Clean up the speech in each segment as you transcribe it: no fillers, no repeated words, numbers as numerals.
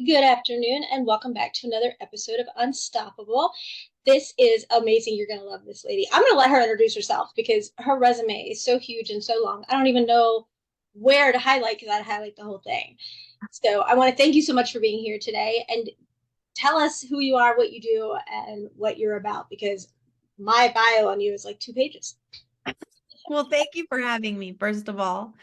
Good afternoon, and welcome back to another episode of Unstoppable. This is amazing. You're going to love this lady. I'm going to let her introduce herself because her resume is so huge and so long. I don't even know where to highlight because I highlight the whole thing. So I want to thank you so much for being here today and tell us who you are, what you do, and what you're about because my bio on you is like 2 pages. Well, thank you for having me, first of all.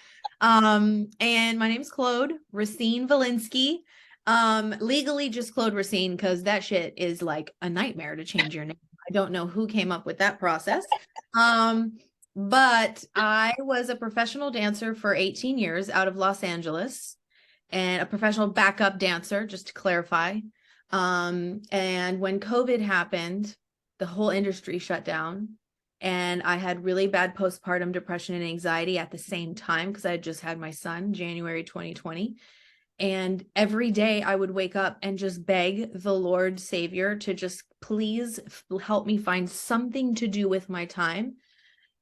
And my name's Claude Racine Valinsky. Legally just Claude Racine, because that shit is like a nightmare to change your name. I don't know who came up with that process. But I was a professional dancer for 18 years out of Los Angeles and a professional backup dancer, just to clarify. And when COVID happened, the whole industry shut down. And I had really bad postpartum depression and anxiety at the same time because I had just had my son, January 2020. And every day I would wake up and just beg the Lord Savior to just please help me find something to do with my time.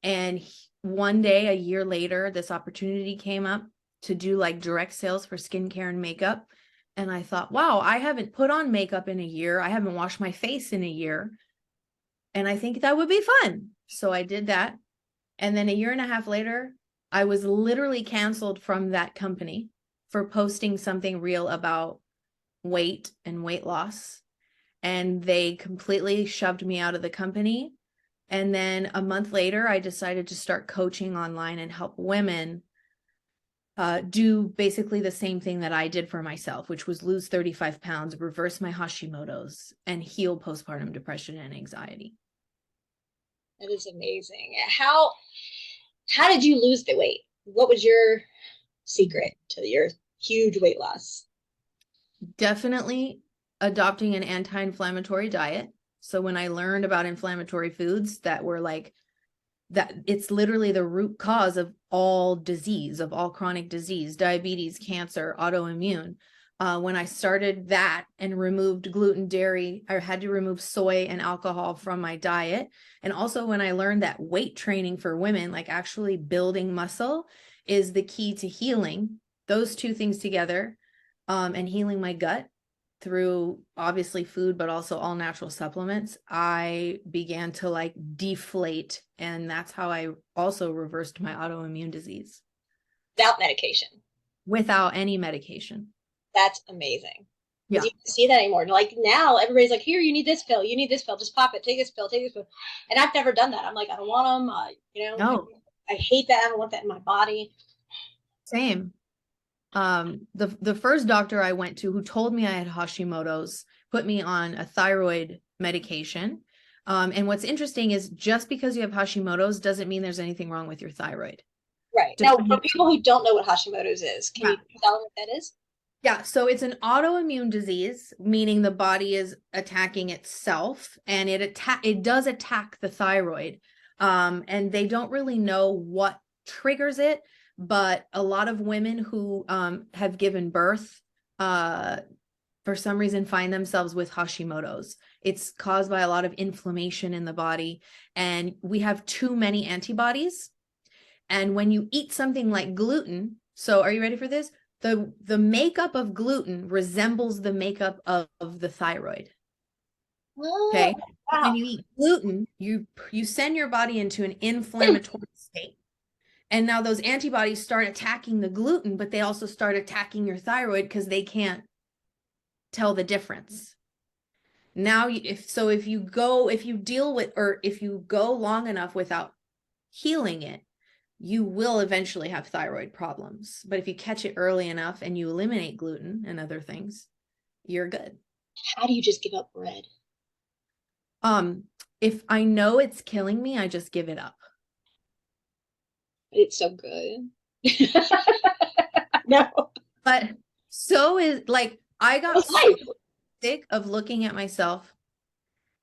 And one day, a year later, this opportunity came up to do like direct sales for skincare and makeup. And I thought, wow, I haven't put on makeup in a year. I haven't washed my face in a year. And I think that would be fun. So I did that. And then a year and a half later, I was literally canceled from that company for posting something real about weight and weight loss. And they completely shoved me out of the company. And then a month later, I decided to start coaching online and help women do basically the same thing that I did for myself, which was lose 35 pounds, reverse my Hashimoto's, and heal postpartum depression and anxiety. That is amazing. How did you lose the weight? What was your secret to your huge weight loss? Definitely adopting an anti-inflammatory diet. So when I learned about inflammatory foods that were like that, it's literally the root cause of all disease, of all chronic disease, diabetes, cancer, autoimmune. When I started that and removed gluten, dairy, I had to remove soy and alcohol from my diet. And also when I learned that weight training for women, like actually building muscle, is the key to healing, those two things together, and healing my gut through obviously food, but also all natural supplements, I began to like deflate. And that's how I also reversed my autoimmune disease. Without medication. Without any medication. That's amazing. Because Yeah. you don't see that anymore. Like now, everybody's like, "Here, you need this pill. You need this pill. Just pop it. Take this pill. Take this pill." And I've never done that. I'm like, I don't want them. No, I hate that. I don't want that in my body. same. The first doctor I went to who told me I had Hashimoto's put me on a thyroid medication. And what's interesting is just because you have Hashimoto's doesn't mean there's anything wrong with your thyroid. Right. Now, for Depending, people who don't know what Hashimoto's is, can yeah. you tell them what that is? Yeah, so it's an autoimmune disease, meaning the body is attacking itself, and it does attack the thyroid. And they don't really know what triggers it, but a lot of women who have given birth for some reason find themselves with Hashimoto's. It's caused by a lot of inflammation in the body, and we have too many antibodies. And when you eat something like gluten, so are you ready for this? The makeup of gluten resembles the makeup of the thyroid. Oh, Okay. wow. When you eat gluten, you send your body into an inflammatory state. And now those antibodies start attacking the gluten, but they also start attacking your thyroid because they can't tell the difference. Now, if you deal with, or if you go long enough without healing it, you will eventually have thyroid problems. But if you catch it early enough and you eliminate gluten and other things, you're good. How do you just give up bread? If I know it's killing me, I just give it up. It's so good. No, But so is like I got it's so life. sick of looking at myself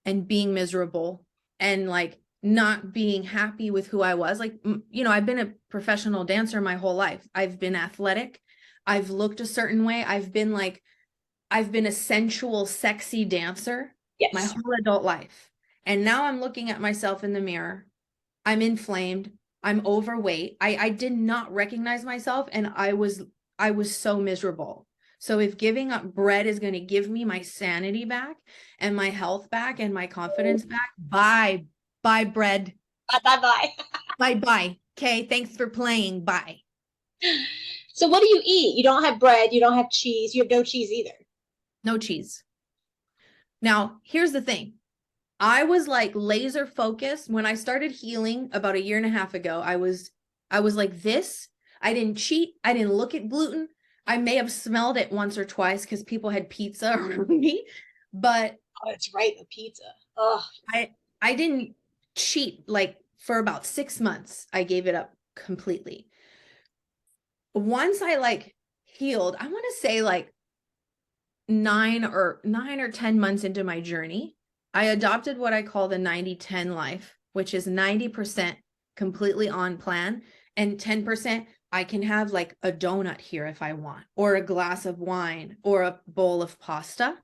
and being miserable and like not being happy with who I was. Like, I've been a professional dancer my whole life. I've been athletic. I've looked a certain way. I've been a sensual, sexy dancer my Yes. whole adult life. And now I'm looking at myself in the mirror. I'm inflamed. I'm overweight. I did not recognize myself, and I was so miserable. So if giving up bread is going to give me my sanity back and my health back and my confidence back, bye bread. Bye bye bye. Bye. Okay, thanks for playing. Bye. So what do you eat? You don't have bread, you don't have cheese, you have no cheese either. No cheese. Now, here's the thing. I was like laser focused when I started healing about a year and a half ago. I was like this. I didn't cheat. I didn't look at gluten. I may have smelled it once or twice because people had pizza around me, but Oh, that's right, the pizza. Oh, I didn't cheat. Like for about 6 months, I gave it up completely. Once I like healed, I want to say like 9 or 10 months into my journey, I adopted what I call the 90-10 life, which is 90% completely on plan and 10% I can have like a donut here if I want, or a glass of wine, or a bowl of pasta.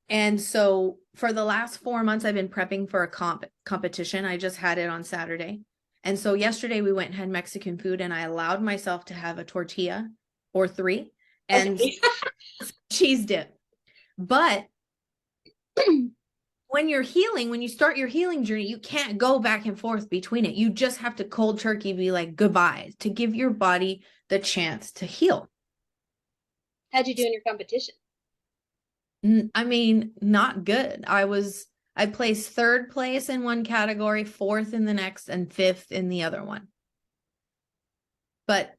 And so for the last 4 months, I've been prepping for a competition. I just had it on Saturday. And so yesterday we went and had Mexican food, and I allowed myself to have a tortilla or 3 and okay. cheese dip. But when you're healing, when you start your healing journey, you can't go back and forth between it. You just have to cold turkey be like goodbye to give your body the chance to heal. How'd you do in your competition? I mean, not good. I placed 3rd place in one category, 4th in the next, and 5th in the other one. But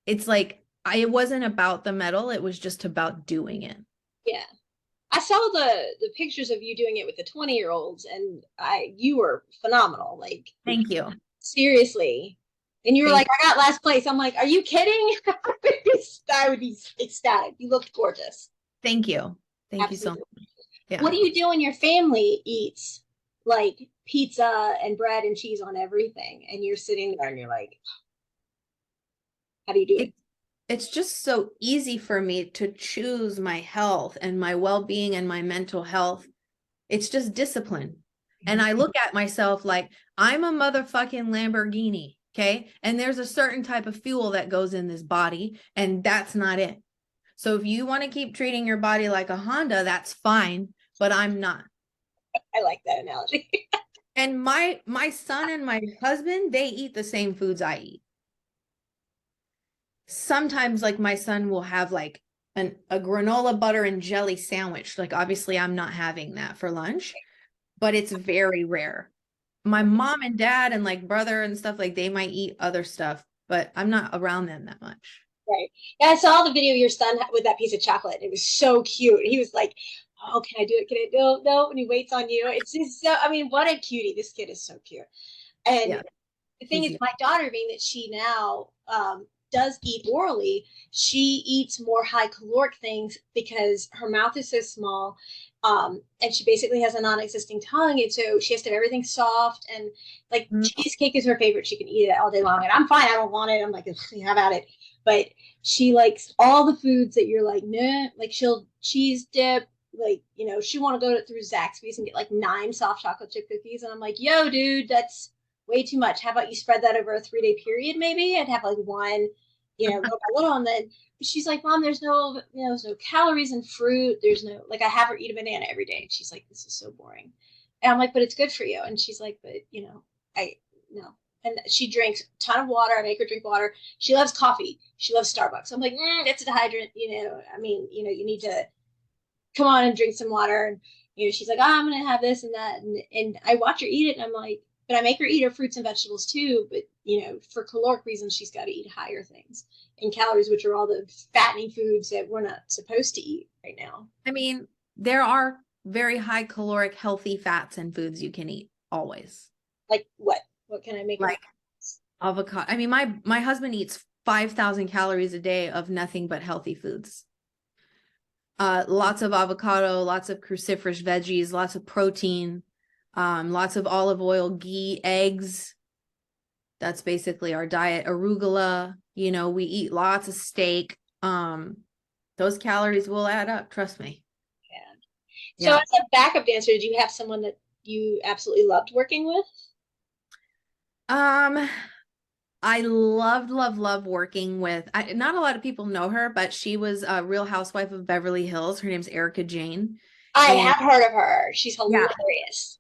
it's like, it wasn't about the medal. It was just about doing it. Yeah. I saw the pictures of you doing it with the 20-year-olds, and you were phenomenal. Like, Thank you. seriously. And you were Thank like, I got last place. I'm like, are you kidding? I would be ecstatic. You looked gorgeous. Thank you. Thank you so Absolutely. much. Yeah. What do you do when your family eats like pizza and bread and cheese on everything? And you're sitting there and you're like, how do you do it? It's just so easy for me to choose my health and my well-being and my mental health. It's just discipline. And I look at myself like I'm a motherfucking Lamborghini, okay? And there's a certain type of fuel that goes in this body, and that's not it. So if you want to keep treating your body like a Honda, that's fine, but I'm not. I like that analogy. And my son and my husband, they eat the same foods I eat. Sometimes like my son will have like a granola butter and jelly sandwich. Like obviously I'm not having that for lunch, but it's very rare. My mom and dad and like brother and stuff, like they might eat other stuff, but I'm not around them that much. Right. Yeah, I saw the video of your son with that piece of chocolate. It was so cute. He was like, oh, can I do it? Can I do it? No. And he waits on you. It's just so, I mean, what a cutie. This kid is so cute. And Yeah. the thing is, my daughter, being that she now does eat orally, she eats more high caloric things because her mouth is so small. And she basically has a non-existing tongue, and so she has to have everything soft, and like cheesecake is her favorite. She can eat it all day long, and I'm fine. I don't want it. I'm like, how about it? But she likes all the foods that you're like, nah. Like she'll cheese dip. Like, she want to go through Zaxby's and get like 9 soft chocolate chip cookies, and I'm like, yo, dude, that's way too much. How about you spread that over a 3-day period, maybe, and have like one, little by little, and then she's like, Mom, there's no calories in fruit. There's no, like, I have her eat a banana every day. And she's like, this is so boring. And I'm like, but it's good for you. And she's like, but I no. And she drinks a ton of water. I make her drink water. She loves coffee. She loves Starbucks. I'm like, that's a dehydrant. I mean, you need to come on and drink some water. And she's like, I'm gonna have this and that. And I watch her eat it, and I'm like, but I make her eat her fruits and vegetables too. But for caloric reasons, she's got to eat higher things in calories, which are all the fattening foods that we're not supposed to eat right now. I mean, there are very high caloric, healthy fats and foods you can eat always. Like what? What can I make? Like avocado. I mean, my husband eats 5,000 calories a day of nothing but healthy foods. Lots of avocado, lots of cruciferous veggies, lots of protein, lots of olive oil, ghee, eggs. That's basically our diet. Arugula, we eat lots of steak. Those calories will add up, trust me. Yeah. So as a backup dancer, did you have someone that you absolutely loved working with? I love working with, not a lot of people know her, but she was a Real Housewife of Beverly Hills. Her name's Erica Jane. I And have heard of her. She's yeah, hilarious.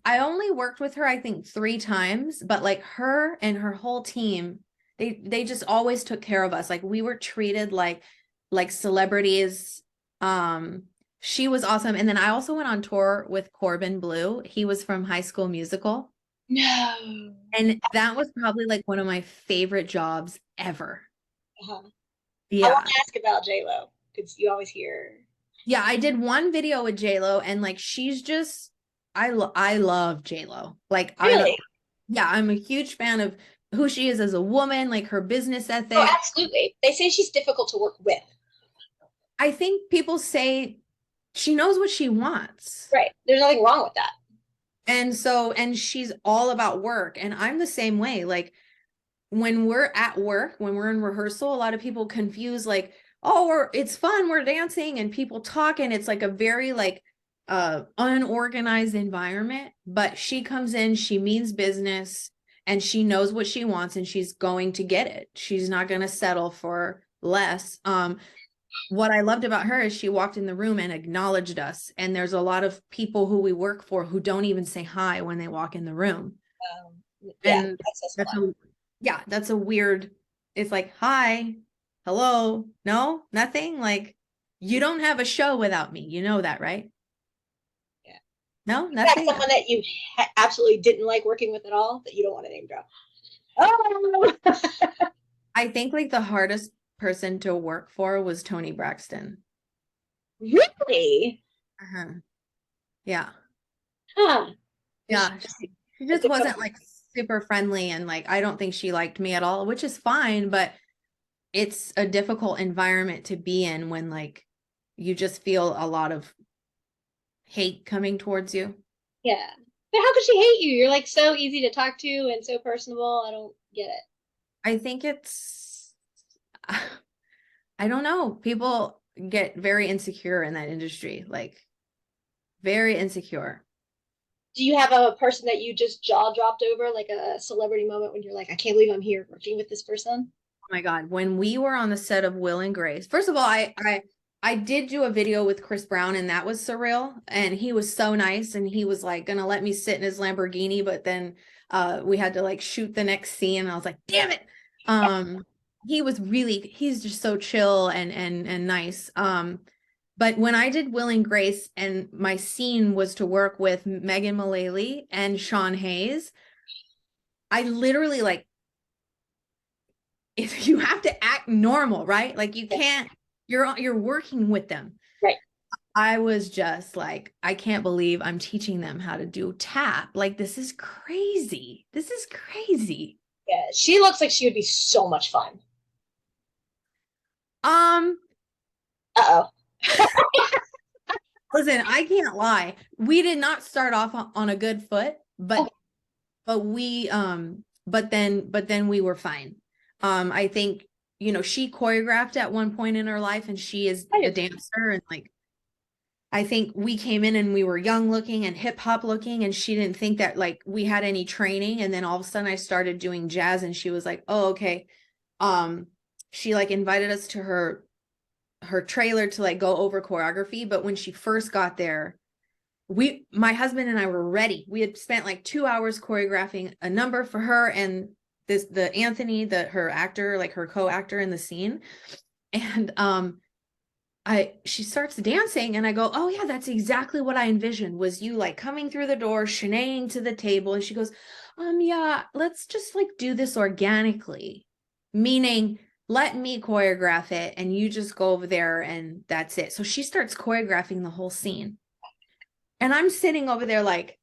I only worked with her, I think 3 times, but like her and her whole team, they just always took care of us. Like we were treated like celebrities. Um, she was awesome. And then I also went on tour with Corbin Blue. He was from High School Musical. No. And that was probably like one of my favorite jobs ever. Uh-huh. I want Yeah. to ask about J Lo because you always hear. Yeah, I did one video with J Lo and like she's just I love J Lo. Like I don't Really? yeah, I'm a huge fan of who she is as a woman, like her business Oh, ethic. absolutely. They say she's difficult to work with. I think people say she knows what she wants. Right. There's nothing wrong with that. And she's all about work. And I'm the same way. Like when we're at work, when we're in rehearsal, a lot of people confuse like, oh, it's fun, we're dancing and people talk, and it's like a very like unorganized environment. But she comes in, she means business, and she knows what she wants, and she's going to get it. She's not going to settle for less. What I loved about her is she walked in the room and acknowledged us. And there's a lot of people who we work for who don't even say hi when they walk in the room. Yeah, And that says a that's lot. a yeah, that's a weird, it's like, hi, hello, no, nothing. Like you don't have a show without me. You know that, right? Yeah. No, Is that nothing. someone that you absolutely didn't like working with at all that you don't want to name drop? Oh, I think like the hardest person to work for was Tony Braxton. really? Uh-huh. Yeah. Huh. It's Yeah. just She a just difficult. wasn't like super friendly, and like I don't think she liked me at all, which is fine, but it's a difficult environment to be in when like you just feel a lot of hate coming towards you. Yeah. But how could she hate you? You're like so easy to talk to and so personable. I don't get it. I think it's I don't know. People get very insecure in that industry, like very insecure. Do you have a person that you just jaw dropped over, like a celebrity moment when you're like, I can't believe I'm here working with this person? Oh my God. When we were on the set of Will and Grace, first of all, I did do a video with Chris Brown, and that was surreal. And he was so nice, and he was like gonna let me sit in his Lamborghini, but then we had to like shoot the next scene, and I was like, damn it. Um he's just so chill and nice. But when I did Will and Grace and my scene was to work with Megan Mullally and Sean Hayes, I literally like if you have to act normal, right? Like you Yeah. can't, you're working with them. Right. I was just like, I can't believe I'm teaching them how to do tap. Like this is crazy. This is crazy. Yeah. She looks like she would be so much fun. Um, Uh-oh. listen, I can't lie. We did not start off on a good foot, Okay. but then we were fine. I think, she choreographed at one point in her life, and she is a dancer, and like I think we came in and we were young looking and hip hop looking, and she didn't think that like we had any training. And then all of a sudden I started doing jazz, and she was like, oh, okay. Um, she like invited us to her trailer to like go over choreography. But when she first got there, my husband and I were ready. We had spent like 2 hours choreographing a number for her and the Anthony, her actor, like her co-actor in the scene. And she starts dancing, and I go, oh yeah, that's exactly what I envisioned, was you like coming through the door, shenanigans to the table. And she goes, yeah, let's just like do this organically. Meaning let me choreograph it and you just go over there and that's it. So she starts choreographing the whole scene. And I'm sitting over there like,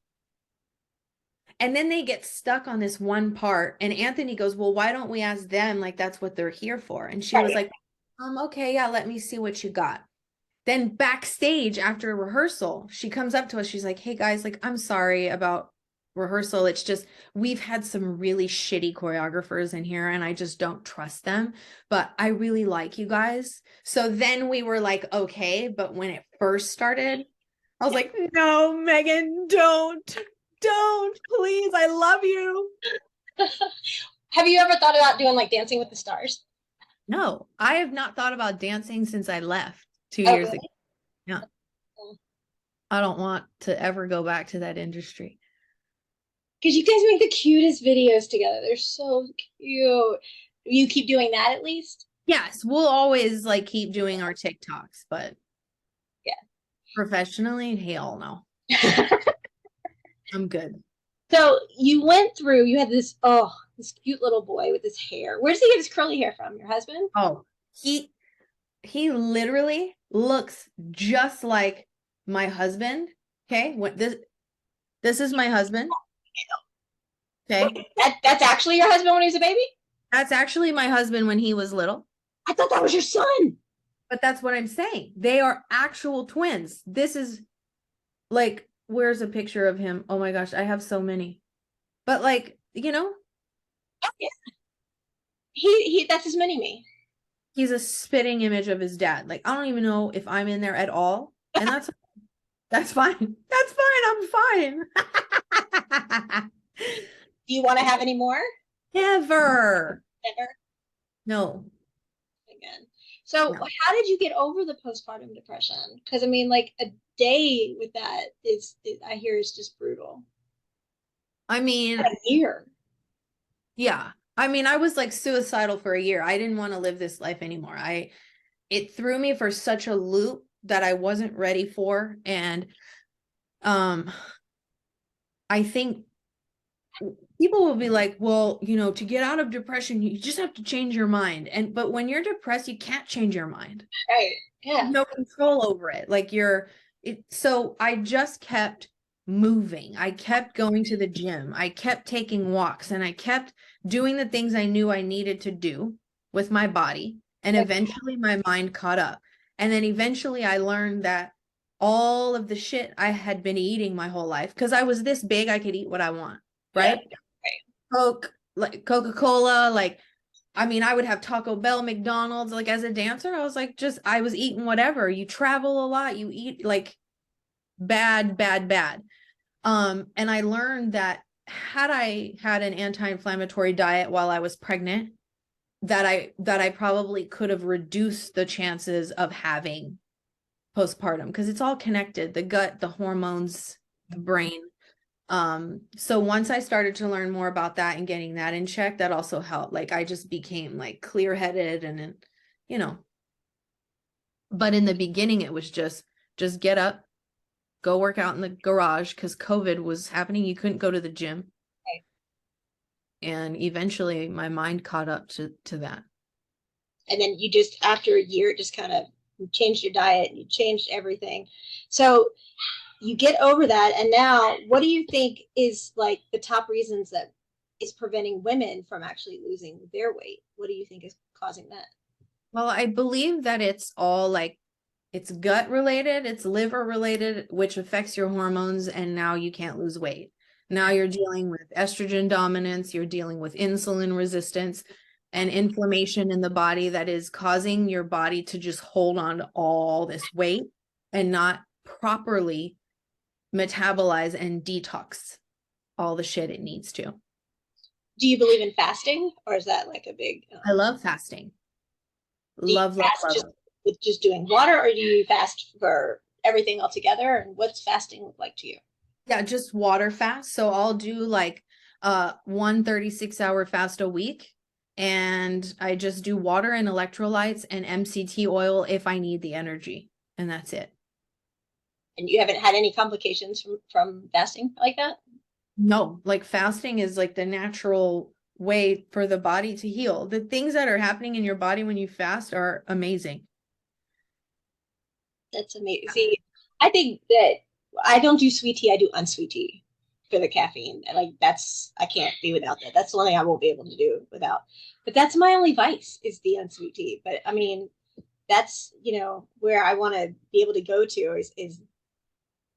and then they get stuck on this one part. And Anthony goes, well, why don't we ask them? Like, that's what they're here for. And she was Right. like, okay, yeah, let me see what you got. Then backstage after rehearsal, she comes up to us. She's like, hey guys, like, I'm sorry about rehearsal. It's just, we've had some really shitty choreographers in here and I just don't trust them, but I really like you guys. So then we were like, okay. But when it first started, I was like, no, Megan, don't, please. I love you. Have you ever thought about doing like Dancing with the Stars? No, I have not thought about dancing since I left 2 years Oh, ago. Yeah. really? I don't want to ever go back to that industry. Because you guys make the cutest videos together. They're so cute. You keep doing that at least? Yes, we'll always like keep doing our TikToks, but professionally, hell no. Yeah. I'm good. So you went through, you had this cute little boy with his hair. Where does he get his curly hair from? Your husband? Oh, he he literally looks just like my husband. Okay, what this is my husband. Okay, That's actually your husband when he was a baby? that's actually my husband when he was little. I thought that was your son. But that's what I'm saying. They are actual twins. This is like, where's a picture of him? Oh my gosh, I have so many. But like, Oh, yeah. He that's his mini me. he's a spitting image of his dad. Like, I don't even know if I'm in there at all. And that's fine. That's fine. I'm fine. Do you want to have any more? Never. Never No. again. So No. how did you get over the postpartum depression? Because I mean, like a day with that I hear is just brutal. I mean, A year. yeah. I mean, I was like suicidal for a year. I didn't want to live this life anymore. It threw me for such a loop that I wasn't ready for. And um I think people will be like, well, to get out of depression, you just have to change your mind. But when you're depressed, you can't change your mind. Right. You have Yeah. no control over it. Like so I just kept moving. I kept going to the gym. I kept taking walks and I kept doing the things I knew I needed to do with my body. And eventually my mind caught up. And then eventually I learned that all of the shit I had been eating my whole life, because I was this big, I could eat what I want, right? Yeah. Coke, like Coca-Cola, like I mean, I would have Taco Bell, McDonald's, like as a dancer, I was like, I was eating whatever. You travel a lot, you eat like bad, bad, bad. And I learned that had I had an anti-inflammatory diet while I was pregnant, that I probably could have reduced the chances of having postpartum, because it's all connected, the gut, the hormones, the brain. So once I started to learn more about that and getting that in check, that also helped. Like I just became like clear-headed and you know, but in the beginning it was just get up, go work out in the garage because COVID was happening. You couldn't go to the gym. Right. And eventually my mind caught up to that. And then you just after a year just kind of changed your diet, you changed everything. So you get over that, and now what do you think is like the top reasons that is preventing women from actually losing their weight? What do you think is causing that? Well, I believe that it's all like it's gut related, it's liver related, which affects your hormones, and now you can't lose weight. Now you're dealing with estrogen dominance, you're dealing with insulin resistance and inflammation in the body that is causing your body to just hold on to all this weight and not properly metabolize and detox all the shit it needs to. Do you believe in fasting, or is that like a big I love fasting. do you Love, love, fast love. just with just doing water, or do you fast for everything altogether? And what's fasting look like to you? Yeah, just water fast. So I'll do like 1 36-hour fast a week. And I just do water and electrolytes and MCT oil if I need the energy. And that's it. And you haven't had any complications from fasting like that? No, like fasting is like the natural way for the body to heal. The things that are happening in your body when you fast are amazing. That's amazing. See, I think that I don't do sweet tea. I do unsweet tea for the caffeine. And like that's I can't be without that. That's the one thing I won't be able to do without. But that's my only vice is the unsweet tea. But I mean, that's where I want to be able to go to is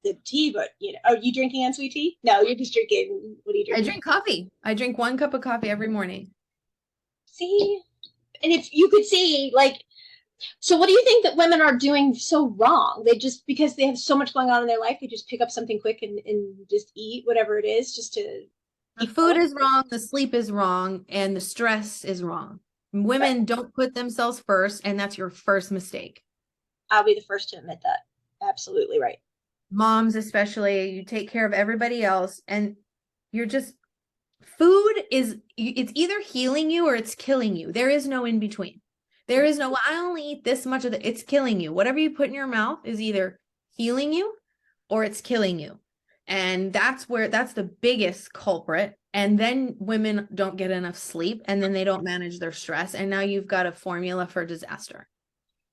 the tea. But are you drinking unsweet tea? No, you're just drinking. What are you I drinking? drink coffee. I drink 1 cup of coffee every morning. See, and if you could see like so what do you think that women are doing so wrong? They just because they have so much going on in their life, they just pick up something quick and just eat whatever it is just to The Keep food going. is wrong, the sleep is wrong, and the stress is wrong. Women don't put themselves first, and that's your first mistake. I'll be the first to admit that. Absolutely right. Moms, especially, you take care of everybody else, and you're just food is it's either healing you or it's killing you. There is no in between. There is no, well, I only eat this much of it. It's killing you. Whatever you put in your mouth is either healing you or it's killing you. And that's the biggest culprit. And then women don't get enough sleep, and then they don't manage their stress. And now you've got a formula for disaster.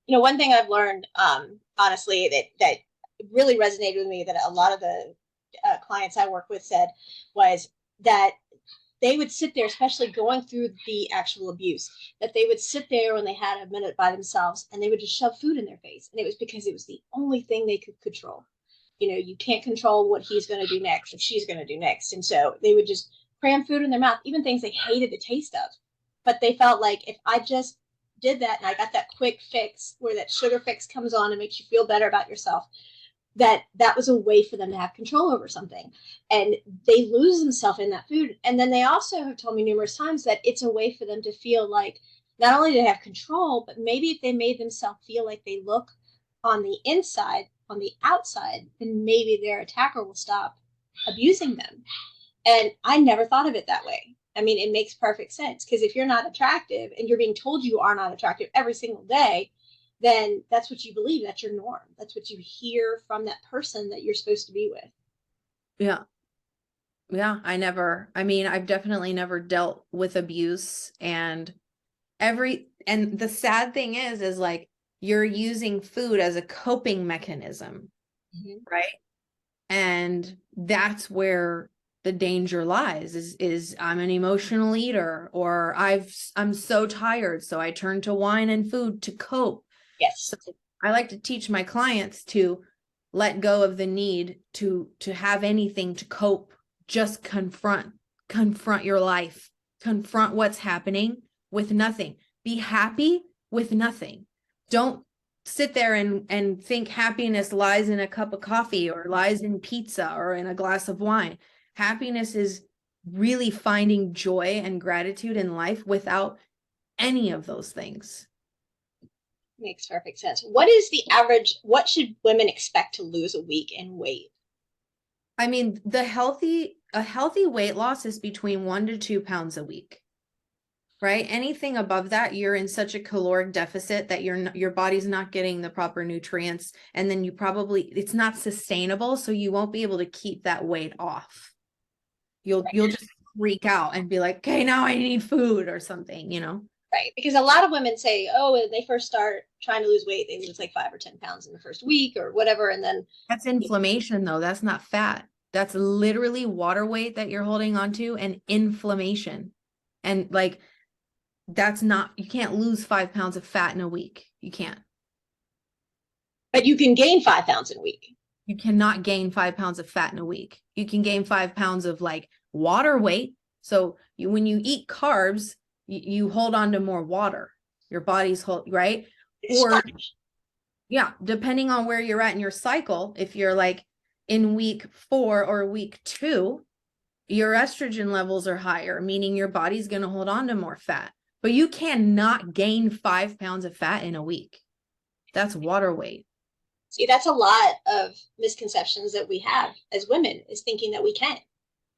You know, one thing I've learned, honestly, that really resonated with me, that a lot of the clients I work with said, was that they would sit there, especially going through the actual abuse, that they would sit there when they had a minute by themselves and they would just shove food in their face. And it was because it was the only thing they could control. You know, you can't control what he's going to do next or she's going to do next. And so they would just cram food in their mouth, even things they hated the taste of. But they felt like, if I just did that and I got that quick fix where that sugar fix comes on and makes you feel better about yourself, that was a way for them to have control over something. And they lose themselves in that food. And then they also have told me numerous times that it's a way for them to feel like not only do they have control, but maybe if they made themselves feel like they look on the inside, on the outside, then maybe their attacker will stop abusing them. And I never thought of it that way. I mean, it makes perfect sense, because if you're not attractive and you're being told you are not attractive every single day, then that's what you believe. That's your norm. That's what you hear from that person that you're supposed to be with. Yeah. Yeah. I've definitely never dealt with abuse, and the sad thing is like, you're using food as a coping mechanism, right? And that's where the danger lies, is I'm an emotional eater, or I'm so tired, so I turn to wine and food to cope. Yes. So I like to teach my clients to let go of the need to have anything to cope. Just confront your life, confront what's happening with nothing. Be happy with nothing. Don't sit there and think happiness lies in a cup of coffee or lies in pizza or in a glass of wine. Happiness is really finding joy and gratitude in life without any of those things. Makes perfect sense. What is the average? What should women expect to lose a week in weight? I mean, a healthy weight loss is between 1 to 2 pounds a week, right? Anything above that, you're in such a caloric deficit that your body's not getting the proper nutrients, and then it's not sustainable, so you won't be able to keep that weight off. You'll just freak out and be like, okay, now I need food or something, Right. Because a lot of women say, oh, when they first start trying to lose weight, they lose like 5 or 10 pounds in the first week or whatever. And then That's inflammation, though. That's not fat. That's literally water weight that you're holding onto and inflammation. And like, you can't lose 5 pounds of fat in a week. You can't. but you can gain 5 pounds in a week. You cannot gain 5 pounds of fat in a week. You can gain 5 pounds of like water weight. So when you eat carbs, you hold on to more water. Your body's right? Or yeah, depending on where you're at in your cycle, if you're like in week 4 or week 2, your estrogen levels are higher, meaning your body's going to hold on to more fat. But you cannot gain 5 pounds of fat in a week. That's water weight. See, that's a lot of misconceptions that we have as women, is thinking that we can,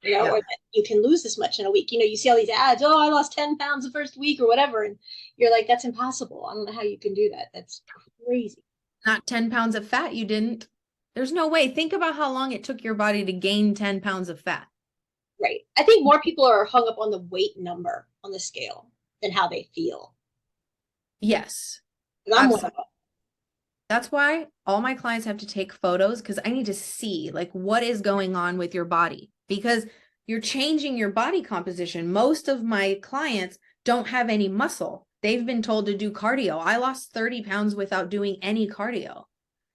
Yeah. or that you can lose this much in a week. You see all these ads, oh, I lost 10 pounds the first week or whatever. And you're like, that's impossible. I don't know how you can do that. That's crazy. Not 10 pounds of fat, you didn't. There's no way. Think about how long it took your body to gain 10 pounds of fat. Right. I think more people are hung up on the weight number on the scale than how they feel. Yes. I'm one of them. That's why all my clients have to take photos, because I need to see like what is going on with your body, because you're changing your body composition. Most of my clients don't have any muscle. They've been told to do cardio. I lost 30 pounds without doing any cardio.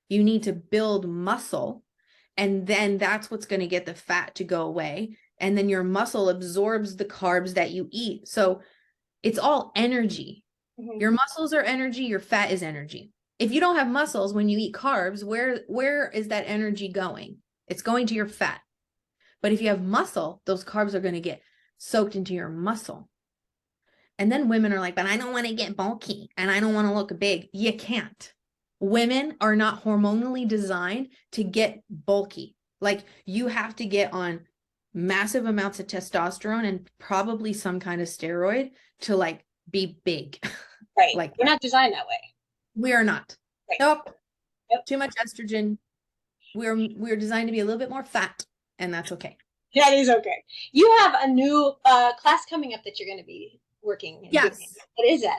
You need to build muscle, and then that's what's going to get the fat to go away. And then your muscle absorbs the carbs that you eat. So it's all energy. Mm-hmm. Your muscles are energy. Your fat is energy. If you don't have muscles when you eat carbs, where is that energy going? It's going to your fat. But if you have muscle, those carbs are going to get soaked into your muscle. And then women are like, but I don't want to get bulky and I don't want to look big. You can't. Women are not hormonally designed to get bulky. Like, you have to get on massive amounts of testosterone and probably some kind of steroid to like be big. Right. Like, we're not designed that way. we are not. Right. Nope. Yep. Too much estrogen. We're designed to be a little bit more fat, and that's okay. That is okay. You have a new class coming up that you're going to be working in. Yes. What is that?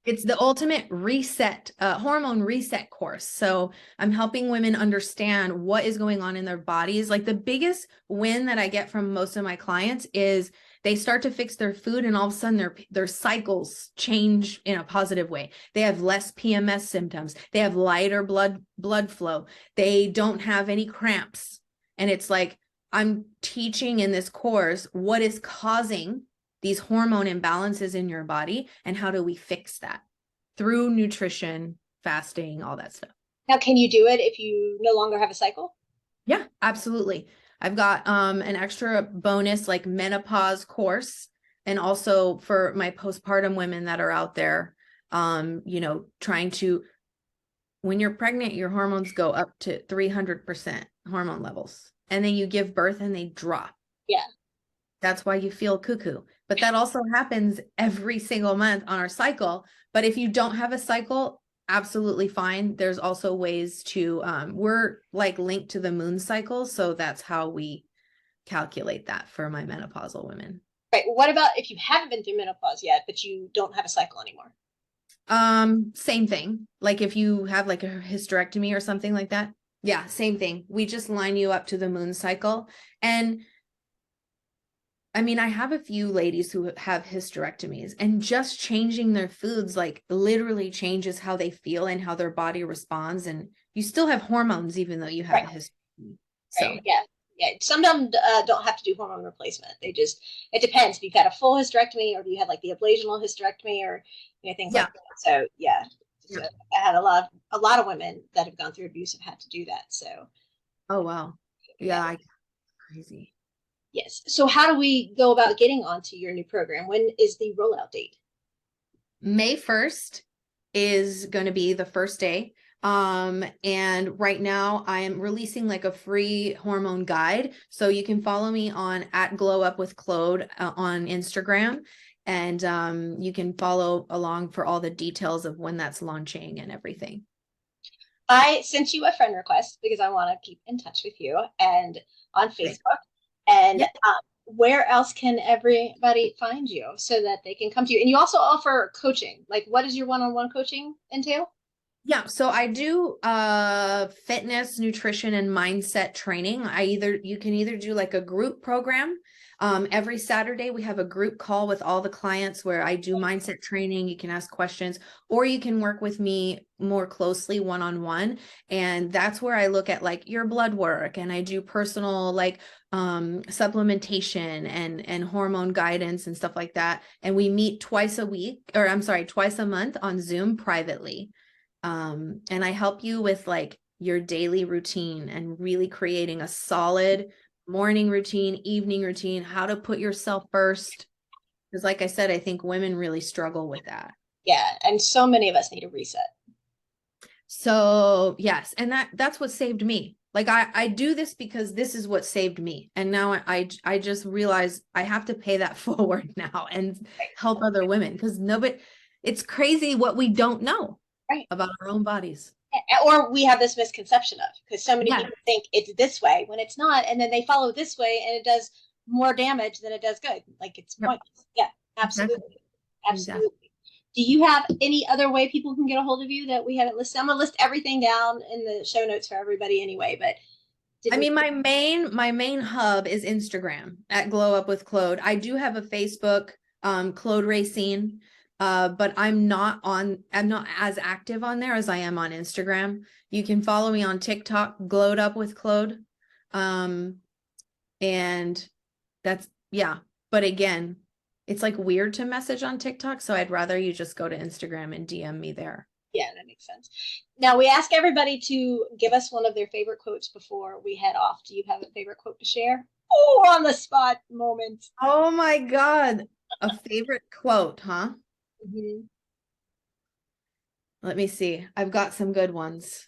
It's the ultimate reset, hormone reset course. So I'm helping women understand what is going on in their bodies. Like, the biggest win that I get from most of my clients is they start to fix their food, and all of a sudden their cycles change in a positive way. They have less PMS symptoms. They have lighter blood flow. They don't have any cramps. And it's like, I'm teaching in this course what is causing these hormone imbalances in your body, and how do we fix that through nutrition, fasting, all that stuff. Now, can you do it if you no longer have a cycle? Yeah, absolutely. I've got an extra bonus like menopause course, and also for my postpartum women that are out there, trying to, when you're pregnant, your hormones go up to 300% hormone levels, and then you give birth and they drop. Yeah. That's why you feel cuckoo. But that also happens every single month on our cycle. But if you don't have a cycle, absolutely fine. There's also ways to, we're like linked to the moon cycle. So that's how we calculate that for my menopausal women. Right. What about if you haven't been through menopause yet, but you don't have a cycle anymore? Same thing. Like, if you have like a hysterectomy or something like that. Yeah, same thing. We just line you up to the moon cycle. And I mean, I have a few ladies who have hysterectomies, and just changing their foods like literally changes how they feel and how their body responds. And you still have hormones even though you have a hysterectomy. So right. Yeah. Some of them don't have to do hormone replacement. They just, it depends if you've had a full hysterectomy or if you had like the ablational hysterectomy or things like that. So yeah. So I had a lot of women that have gone through abuse have had to do that. So. Oh wow. Yeah. Crazy. Yes. So how do we go about getting onto your new program? When is the rollout date? May 1st is going to be the first day. And right now I am releasing like a free hormone guide. So you can follow me on @glowupwithclode on Instagram. And you can follow along for all the details of when that's launching and everything. I sent you a friend request because I want to keep in touch with you, and on Facebook. And where else can everybody find you so that they can come to you? And you also offer coaching. Like, what does your one-on-one coaching entail? Yeah, so I do fitness, nutrition, and mindset training. You can either do like a group program. Every Saturday we have a group call with all the clients where I do mindset training. You can ask questions, or you can work with me more closely one-on-one. And that's where I look at like your blood work, and I do personal like supplementation and hormone guidance and stuff like that. And we meet twice a month on Zoom privately. And I help you with like your daily routine and really creating a solid morning routine, evening routine, how to put yourself first. Because like I said, I think women really struggle with that. Yeah. And so many of us need a reset. So yes. And that's what saved me. Like I do this because this is what saved me. And now I just realize I have to pay that forward now and help other women, because it's crazy what we don't know about our own bodies. Or we have this misconception of, because so many people think it's this way when it's not, and then they follow this way and it does more damage than it does good. Like, it's pointless. Yeah, absolutely. Absolutely. Do you have any other way people can get a hold of you that we haven't listed? I'm gonna list everything down in the show notes for everybody anyway, but my main hub is Instagram @glowupwithclode. I do have a Facebook, Clode Racine. But I'm not as active on there as I am on Instagram. You can follow me on TikTok, Glowed Up with Clode. And that's, but again, it's like weird to message on TikTok. So I'd rather you just go to Instagram and DM me there. Yeah, that makes sense. Now, we ask everybody to give us one of their favorite quotes before we head off. Do you have a favorite quote to share? Oh, on the spot moment. Oh my God. A favorite quote, huh? Mhm. Let me see. I've got some good ones.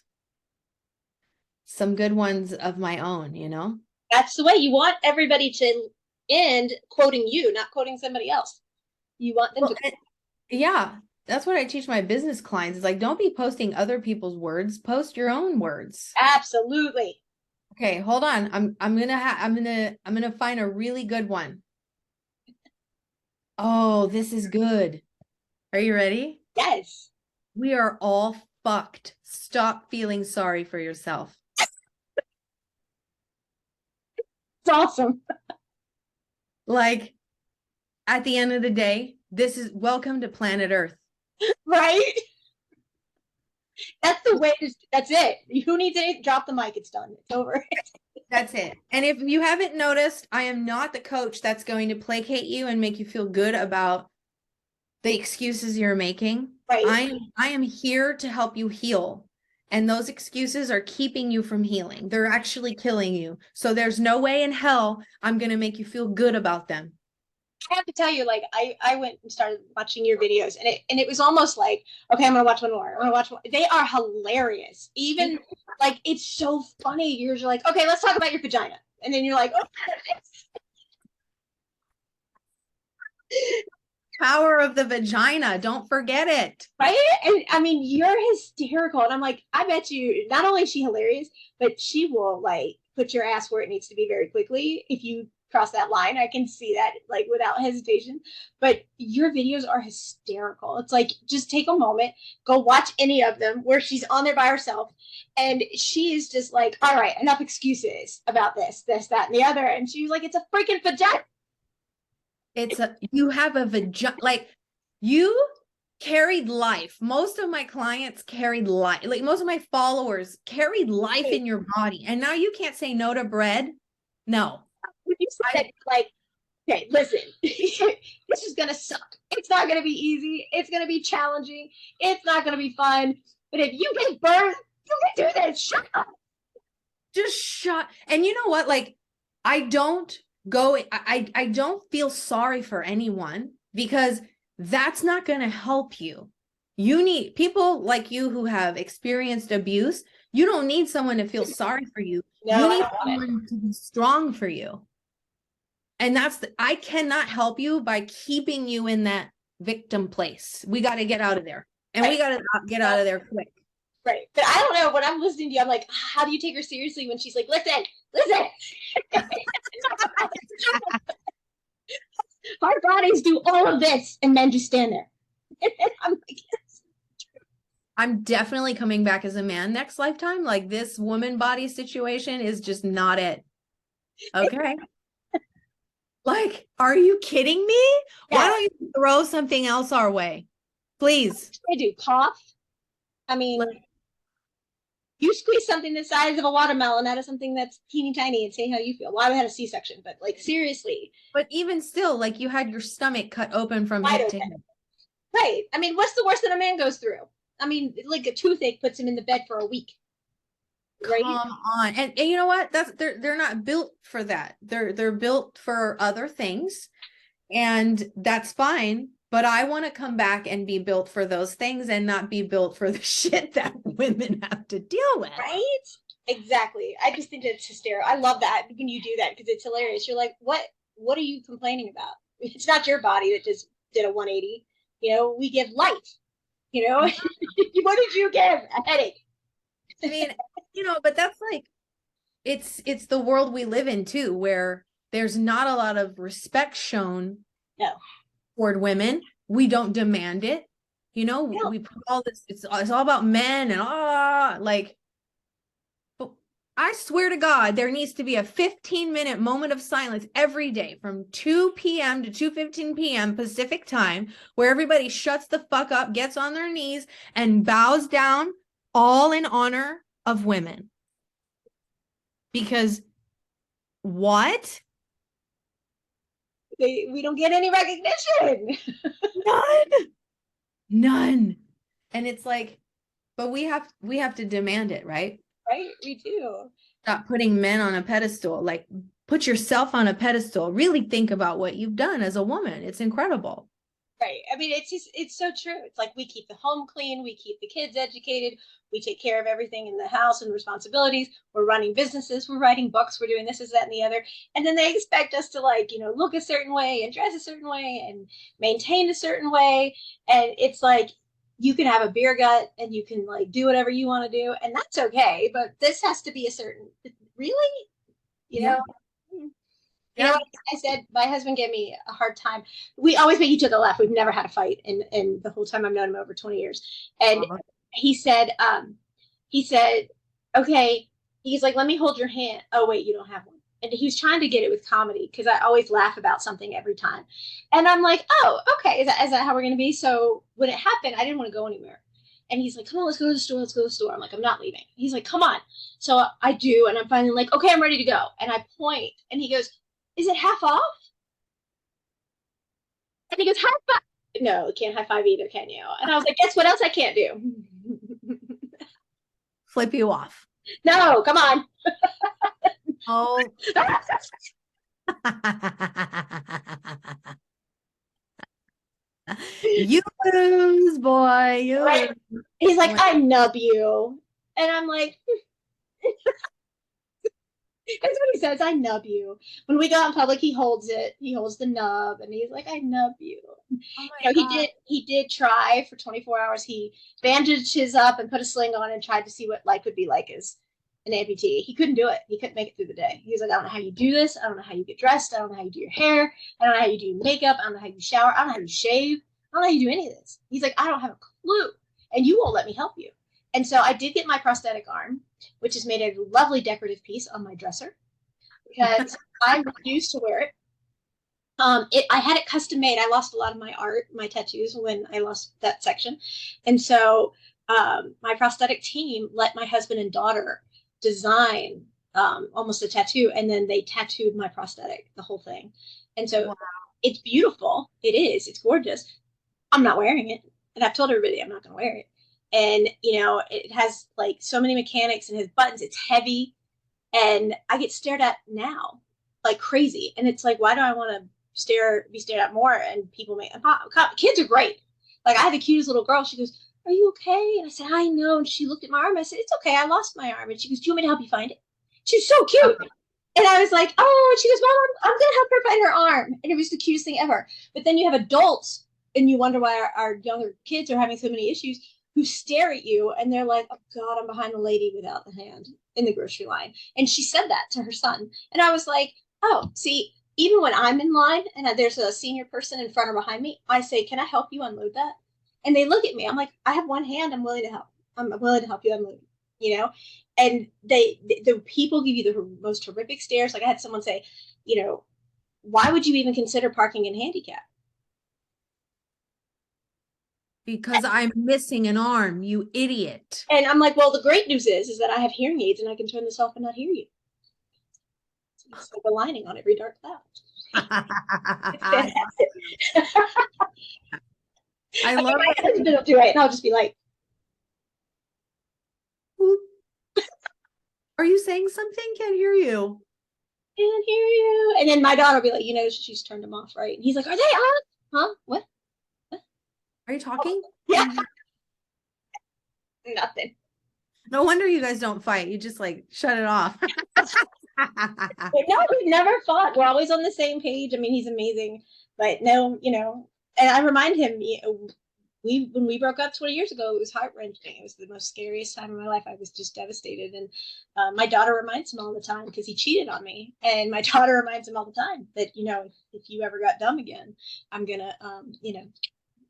Some good ones of my own, you know? That's the way you want everybody to end quoting you, not quoting somebody else. You want them Well, to. yeah, that's what I teach my business clients is like, don't be posting other people's words, post your own words. Absolutely. Okay, hold on. I'm gonna find a really good one. Oh, this is good. Are you ready? Yes. We are all fucked. Stop feeling sorry for yourself. It's awesome. Like at the end of the day, this is welcome to planet Earth. Right? That's the way. That's it. Who needs it? Drop the mic. It's done. It's over. That's it. And if you haven't noticed, I am not the coach that's going to placate you and make you feel good about the excuses you're making. Right. I am here to help you heal. And those excuses are keeping you from healing. They're actually killing you. So there's no way in hell I'm going to make you feel good about them. I have to tell you, like I went and started watching your videos, and it was almost like, okay, I'm gonna watch one more. I'm gonna watch one. They are hilarious. Even like it's so funny. You're just like, okay, let's talk about your vagina, and then you're like, oh, Power of the vagina. Don't forget it. right? And I mean, you're hysterical, and I'm like, I bet you not only is she hilarious, but she will like put your ass where it needs to be very quickly if you cross that line. I can see that like without hesitation. But your videos are hysterical. It's like just take a moment, go watch any of them where she's on there by herself, and she is just like, all right, enough excuses about this, that, and the other. And she was like, it's a freaking vagina. You have a vagina, like you carried life. Most of my clients carried life. Like most of my followers carried life in your body. And now you can't say no to bread. No. When you said that, like, okay, listen, this is gonna suck. It's not gonna be easy. It's gonna be challenging. It's not gonna be fun. But if you give birth, you can do this. Shut up. Just shut. And you know what? Like, I don't I don't feel sorry for anyone because that's not going to help you. You need people like you who have experienced abuse. You don't need someone to feel sorry for you. No, You I need don't want it. someone to be strong for you. And I cannot help you by keeping you in that victim place. We got to get out of there. And we got to get out of there quick. Right. But I don't know. When I'm listening to you, I'm like, how do you take her seriously when she's like, listen. Our bodies do all of this, and men just stand there. I'm like, I'm definitely coming back as a man next lifetime. Like this woman body situation is just not it. Okay. Like, are you kidding me? yeah. Why don't you throw something else our way? Please. I do cough. I mean, you squeeze something the size of a watermelon out of something that's teeny tiny and say how you feel. Well, I had a C-section, but like seriously. But even still, like you had your stomach cut open from hip to hip. Right. I mean, what's the worst that a man goes through? I mean, like a toothache puts him in the bed for a week. Right? Come on. And you know what? They're not built for that. They're built for other things. And that's fine. But I want to come back and be built for those things and not be built for the shit that women have to deal with. Right? Exactly. I just think it's hysterical. I love that when you do that because it's hilarious. You're like, what are you complaining about? It's not your body that just did a 180. You know, we give life. You know, what did you give? A headache. I mean, you know, but that's like, it's the world we live in too, where there's not a lot of respect shown toward women. We don't demand it. You know, we put all this, it's all about men and like, but I swear to God, there needs to be a 15-minute moment of silence every day from 2 p.m. to 2:15 p.m. Pacific time, where everybody shuts the fuck up, gets on their knees and bows down, all in honor of women. Because what? We don't get any recognition. None. And it's like, but we have to demand it, right? Right? We do. Stop putting men on a pedestal. Like, put yourself on a pedestal. Really think about what you've done as a woman. It's incredible. Right. I mean, it's so true. It's like we keep the home clean, we keep the kids educated, we take care of everything in the house and responsibilities. We're running businesses, we're writing books, we're doing this, is that, and the other. And then they expect us to like, look a certain way and dress a certain way and maintain a certain way. And it's like you can have a beer gut and you can like do whatever you want to do, and that's okay. But this has to be a certain really, you Yeah. know, you know Yeah. what I said? My husband gave me a hard time. We always make each other laugh. We've never had a fight in the whole time I've known him, over 20 years. And he said, he said, okay, he's like, let me hold your hand. Oh, wait, you don't have one. And he was trying to get it with comedy because I always laugh about something every time. And I'm like, oh, okay, is that how we're going to be? So when it happened, I didn't want to go anywhere. And he's like, come on, let's go to the store. Let's go to the store. I'm like, I'm not leaving. He's like, come on. So I do. And I'm finally like, okay, I'm ready to go. And I point and he goes, is it half off? And he goes, high five. No, can't high five either, can you? And I was like, guess what else I can't do? Flip you off. No, come on. Oh. You lose, boy. You Right? lose. He's like, I nub you. And I'm like, that's what he says. I nub you. When we go out in public, he holds it. He holds the nub, and he's like, "I nub you." Oh my He God. did. He did try for 24 hours. He bandaged his up and put a sling on and tried to see what life would be like as an amputee. He couldn't do it. He couldn't make it through the day. He was like, "I don't know how you do this. I don't know how you get dressed. I don't know how you do your hair. I don't know how you do your makeup. I don't know how you shower. I don't know how you shave. I don't know how you do any of this." He's like, "I don't have a clue, and you won't let me help you." And so I did get my prosthetic arm, which is made a lovely decorative piece on my dresser because I refused to wear it. I had it custom made. I lost a lot of my art, my tattoos when I lost that section. And so my prosthetic team let my husband and daughter design almost a tattoo, and then they tattooed my prosthetic, the whole thing. And so Wow. it's beautiful. It is. It's gorgeous. I'm not wearing it. And I've told everybody I'm not going to wear it. And, it has like so many mechanics and has buttons. It's heavy. And I get stared at now like crazy. And it's like, why do I want to be stared at more? And people make kids are great. Like I had the cutest little girl. She goes, "Are you okay?" And I said, "I know." And she looked at my arm. I said, "It's okay. I lost my arm." And she goes, "Do you want me to help you find it?" She's so cute. And I was like, "Oh," and she goes, "Mom, I'm gonna help her find her arm." And it was the cutest thing ever. But then you have adults and you wonder why our younger kids are having so many issues, who stare at you and they're like, "Oh God, I'm behind the lady without the hand in the grocery line." And she said that to her son. And I was like, oh, see, even when I'm in line and there's a senior person in front or behind me, I say, "Can I help you unload that?" And they look at me. I'm like, "I have one hand. I'm willing to help. I'm willing to help you unload," you know? And the people give you the most horrific stares. Like I had someone say, "Why would you even consider parking in handicap?" Because I'm missing an arm, you idiot. And I'm like, "Well, the great news is that I have hearing aids and I can turn this off and not hear you." It's like a lining on every dark cloud. It's I fantastic. love My husband will do it, and I'll just be like, it. Are you saying something? Can't hear you. "Can't hear you." And then my daughter will be like, "She's turned them off, right?" And he's like, "Are they on?" Huh? What? Are you talking? Yeah. Nothing. No wonder you guys don't fight. You just like shut it off. But no, we've never fought. We're always on the same page. I mean, he's amazing. But no, and I remind him, when we broke up 20 years ago, it was heart wrenching. It was the most scariest time of my life. I was just devastated. And my daughter reminds him all the time because he cheated on me. And my daughter reminds him all the time that, if you ever got dumb again, I'm going to,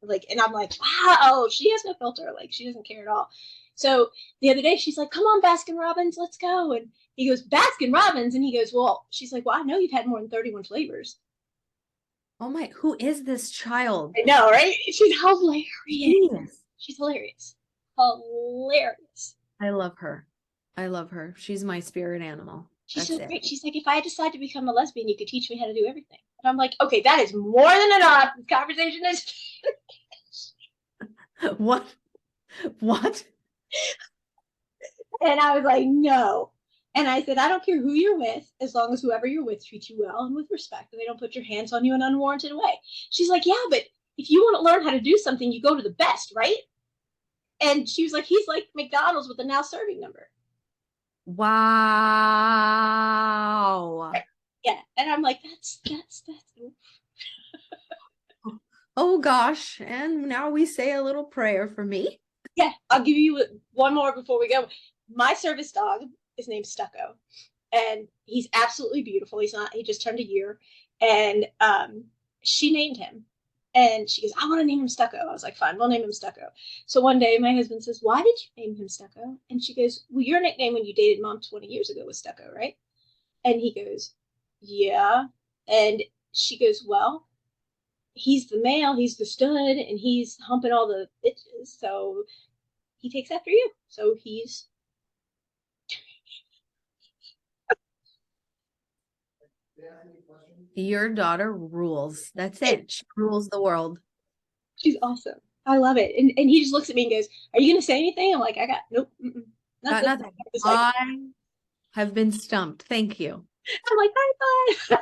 and I'm like, wow, she has no filter. Like, she doesn't care at all. So the other day, she's like, "Come on, Baskin Robbins, let's go." And he goes, "Baskin Robbins?" And he goes, "Well," she's like, "Well, I know you've had more than 31 flavors." Oh my, who is this child? I know, right? She's hilarious. Genius. She's hilarious. Hilarious. I love her. I love her. She's my spirit animal. She's That's so it. great. She's like, "If I decide to become a lesbian, you could teach me how to do everything." And I'm like, "Okay, that is more than enough. This conversation is." What? What? And I was like, "No." And I said, I don't care who you're with, as long as whoever you're with treats you well and with respect, and they don't put your hands on you in an unwarranted way. She's like, yeah, but if you want to learn how to do something, you go to the best, right? And she was like, he's like McDonald's with a now serving number. Wow. Yeah. And I'm like, that's. Oh gosh. And now we say a little prayer for me. Yeah. I'll give you one more before we go. My service dog is named Stucco, and he's absolutely beautiful. He just turned a year, and she named him. And she goes, I want to name him Stucco. I was like, fine, we'll name him Stucco. So one day my husband says, why did you name him Stucco? And she goes, well, your nickname when you dated mom 20 years ago was Stucco, right? And he goes, yeah. And she goes, well, he's the male, he's the stud, and he's humping all the bitches. So he takes after you. So he's. Your daughter rules. That's it. She rules the world. She's awesome. I love it. And he just looks at me and goes, are you going to say anything? I'm like, I got, nope. Got nothing. I have been stumped. Thank you. I'm like, high five.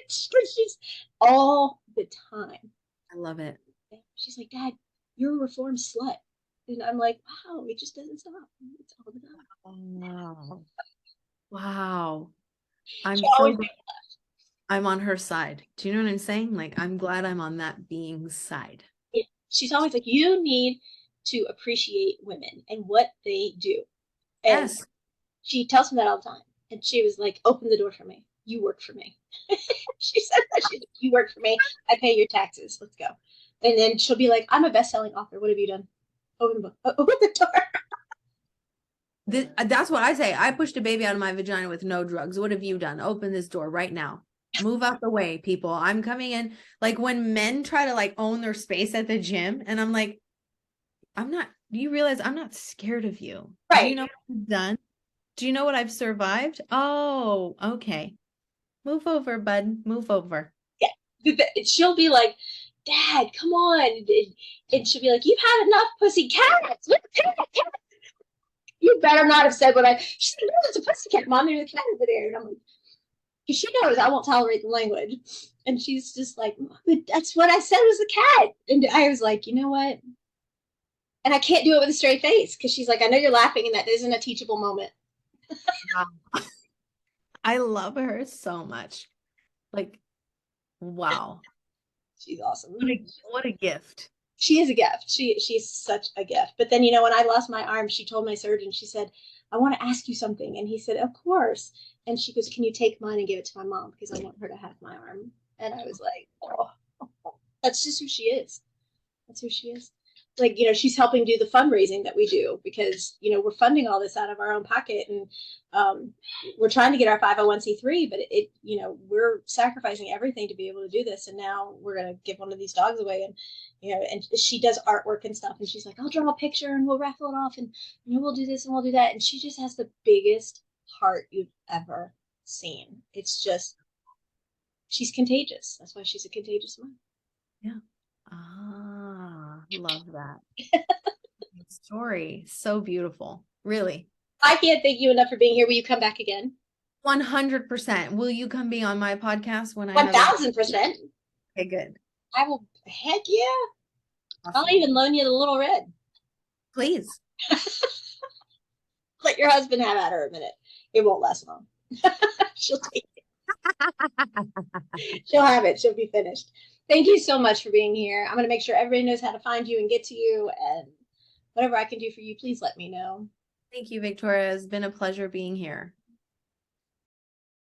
She's all the time. I love it. She's like, Dad, you're a reformed slut. And I'm like, wow, it just doesn't stop. It's all the time. Oh, wow. I'm on her side. Do you know what I'm saying? Like, I'm glad I'm on that being's side. Yeah. She's always like, you need to appreciate women and what they do. And yes. She tells me that all the time. And she was like, open the door for me. You work for me. She said that. She's like, you work for me. I pay your taxes. Let's go. And then she'll be like, I'm a best-selling author. What have you done? Open the book. Open the door. That's what I say. I pushed a baby out of my vagina with no drugs. What have you done? Open this door right now. Move out the way, people. I'm coming in. Like when men try to like own their space at the gym, and I'm like, I'm not. Do you realize I'm not scared of you? Right. Do you know what I've done? Do you know what I've survived? Oh, okay. Move over, bud. Move over. Yeah. She'll be like, Dad, come on. And she'll be like, you've had enough pussy cats. You better not have said what I. She's like, no, it's a pussy cat, Mom. There's a cat over there. And I'm like, because she knows I won't tolerate the language. And she's just like, but that's what I said was a cat. And I was like, you know what? And I can't do it with a straight face because she's like, I know you're laughing and that isn't a teachable moment. I love her so much. Like, wow. She's awesome. What a gift. She is a gift. She's such a gift. But then, you know, when I lost my arm, she told my surgeon, she said, I want to ask you something. And he said, of course. And she goes, can you take mine and give it to my mom? Because I want her to have my arm. And I was like, oh, that's just who she is. That's who she is. Like, you know, she's helping do the fundraising that we do because, you know, we're funding all this out of our own pocket. And we're trying to get our 501c3, but it, you know, we're sacrificing everything to be able to do this. And now we're going to give one of these dogs away. And, you know, and she does artwork and stuff. And she's like, I'll draw a picture and we'll raffle it off. And, you know, we'll do this and we'll do that. And she just has the biggest heart you've ever seen. It's just, she's contagious. That's why she's a contagious mom. Yeah. Love that. Story. So beautiful. Really. I can't thank you enough for being here. Will you come back again? 100%. Will you come be on my podcast when 1,000%. Okay, good. I will. Heck yeah. Awesome. I'll even loan you the little red. Please. Let your husband have at her a minute. It won't last long. She'll take it. She'll have it. She'll be finished. Thank you so much for being here. I'm going to make sure everybody knows how to find you and get to you. And whatever I can do for you, please let me know. Thank you, Victoria. It's been a pleasure being here.